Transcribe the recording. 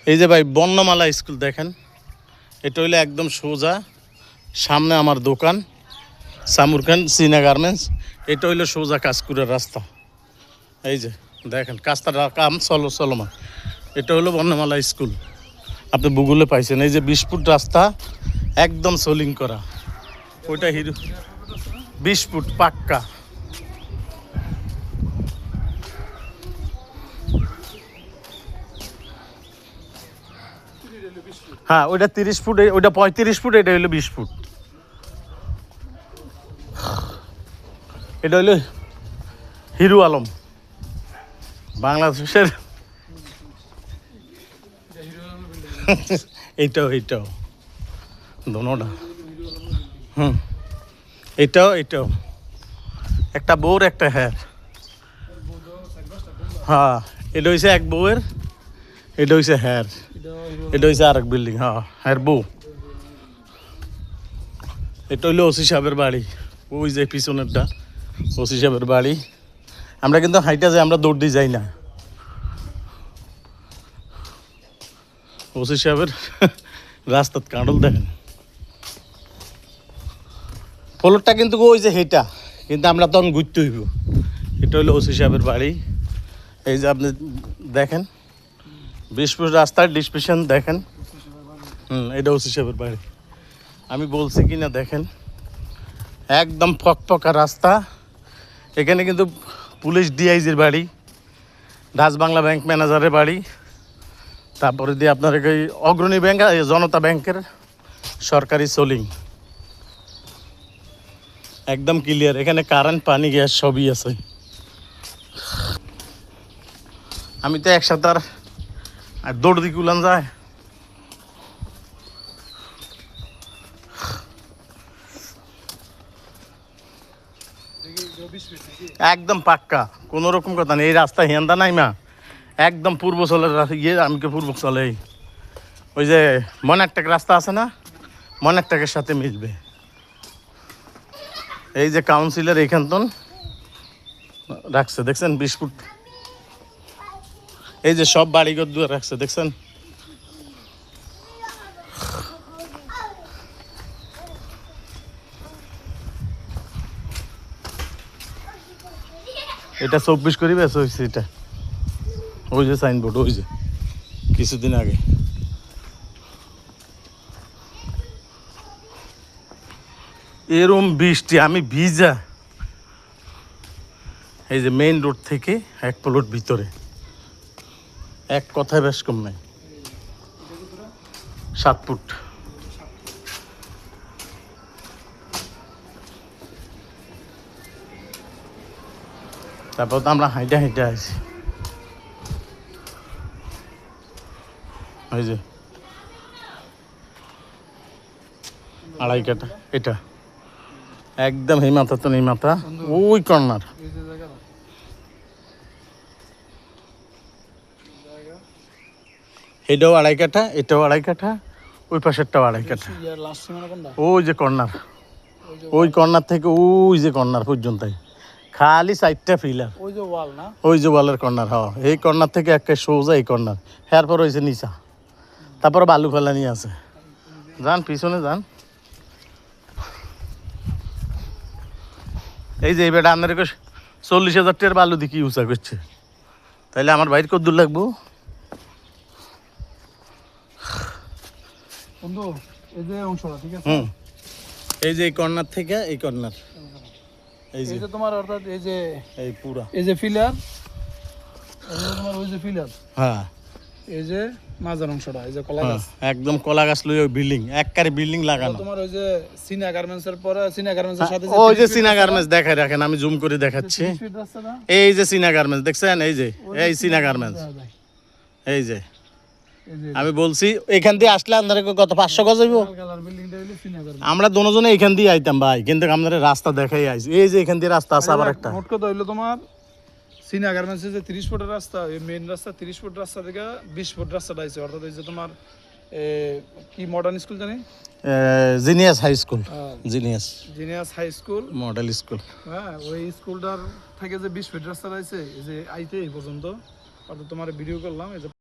এই যে ভাই বর্ণমালা স্কুল দেখেন, এটা হইলে একদম সোজা সামনে আমার দোকান সামুর খান সিনা গার্মেন্টস। এটা হইলো সোজা কাজকুরের রাস্তা। এই যে দেখেন কাজটার কাম চলমান। এটা হলো বর্ণমালা স্কুল, আপনি গুগলে পাইছেন। এই যে 20 ফুট রাস্তা একদম সোলিং করা, ওইটা হিরো 20 ফুট পাক্কা। হ্যাঁ ওইটা 30 ফুট, ওইটা 35 ফুট, এটা হইলো 20 ফুট। এটা হইলো হিরো আলম বাংলাদেশের। এইটাও দোনোটা। এটাও একটা বউর একটা হ্যার। হ্যাঁ এটা হয়েছে এক বউয়ের, এটা হয়েছে হ্যার, এটা হয়েছে আরেক বিল্ডিং। হ্যাঁ হ্যার বউ। এটা হইলো ওসি সাহেবের বাড়ি, ওই যে পিছনেরটা ওসি সাহেবের বাড়ি। আমরা কিন্তু হাইটা যাই, আমরা দৌড় দিয়ে যাই না। ওসি সাহেবের রাস্তার কাঁডল দেখেন। ফ্লোরটা কিন্তু ওই যে হেটা, কিন্তু আমরা তখন ঘুরতে হইব। এটা হলো ওসি সাহেবের বাড়ি। এই যে আপনি দেখেন 20 ফুট রাস্তার ডিসপিশন দেখেন। এটা ওসি সাহেবের বাড়ি। আমি বলছি কি না দেখেন, একদম ফকফকা রাস্তা। এখানে কিন্তু পুলিশ ডিআইজির বাড়ি, ডাচ বাংলা ব্যাংক ম্যানেজারের বাড়ি, তারপরে দিয়ে আপনার এই অগ্রণী ব্যাংক, জনতা ব্যাংকের সরকারি সোলিং একদম ক্লিয়ার। এখানে কারেন্ট পানি গ্যাস সবই আছে। আমি তো একসাথে আর দৌড় দিকে উলান যায়। একদম পাক্কা, কোনো রকম কথা নেই। এই রাস্তা হেন্দা নাই মা, একদম পূর্ব চলের আমি পূর্ব চলে। ওই যে মনেরটাক রাস্তা আছে না, মনেরটাকের সাথে মিলবে। এই যে কাউন্সিলর এখান তো রাখছে দেখছেন 20 ফুট। এই যে সব বাড়িঘর দুয়ার রাখছে দেখছেন। এটা 24 করি বেশ হয়েছে। এটা ওই যে সাইনবোর্ড, ওই যে কিছুদিন আগে। এরম বৃষ্টি আমি ভিজা। এই যে মেইন রোড থেকে 1 প্লট ভিতরে, এক কথায় বেশ কম নাই। 7 ফুট। তারপর তো আমরা হাইটা আছি। ওই যে 2.5 কাঠা, এটা একদম এই মাথা তো এই মাথা, ওই কর্নার। এটাও 2.5 কাঠা, এটাও 2.5 কাঠা, ওই পাশেরটাও 2.5 কাঠা। ওই যে কর্নার, ওই কর্নার থেকে ওই যে কর্নার পর্যন্ত খালি 4টা ফিলার। ওই যে ওয়াল না, ওই যে ওয়ালের কর্নার। হ্যাঁ এই কর্নার থেকে একটা সোজা এই কর্নার, এরপর হয়েছে নিচা, তারপর বালু ফেলা নিয়ে আছে। যান পিছনে যান। এই যে এই বেটা আপনার 40,000 টাকার বালু দিয়ে কি উঁচা করছে, তাইলে আমার বাইর কত দূর লাগবো? এই যে অংশটা ঠিক আছে। এই যে এই কর্নার থেকে এই কর্নার, এই যে তোমার অর্থাৎ এই যে এই পুরা এই যে ফিলার, তোমার ওই যে ফিলার। হ্যাঁ এই যে মাঝার অংশটা, এই যে কলা গাছ, একদম কলা গাছ লই ওই বিল্ডিং, একবারে বিল্ডিং লাগানো। তোমার ওই যে সিনা গার্মেন্টসের পরে, সিনা গার্মেন্টসের সাথে ওই যে সিনা গার্মেন্টস দেখাই রাখেন, আমি জুম করে দেখাচ্ছি। এই যে সিনা গার্মেন্টস দেখছেন, এই যে এই সিনা গার্মেন্টস। এই যে আমি বলছি এখান দিয়ে আসলে আপনাদের কত 500 গজ হইব। আমরা দুজনে এখান দিয়ে আইতাম ভাই, কিন্তু আপনাদের রাস্তা দেখাই আইছি। এই যে এখান দিয়ে রাস্তা আছে আবার একটা। মোট কথা হইলো তোমার সিনা গার্মেন্টস যে 30 ফুটের রাস্তা, এই মেইন রাস্তা 30 ফুট রাস্তা থেকে 20 ফুট রাস্তাটা আছে। অর্থাৎ এই যে তোমার কি মডার্ন স্কুল জানি, genius high school, genius high school model school. হ্যাঁ ওই স্কুলটার থেকে যে 20 ফুট রাস্তা আছে, এই যে আইতে এই পর্যন্ত। অর্থাৎ তোমার ভিডিও করলাম। এই যে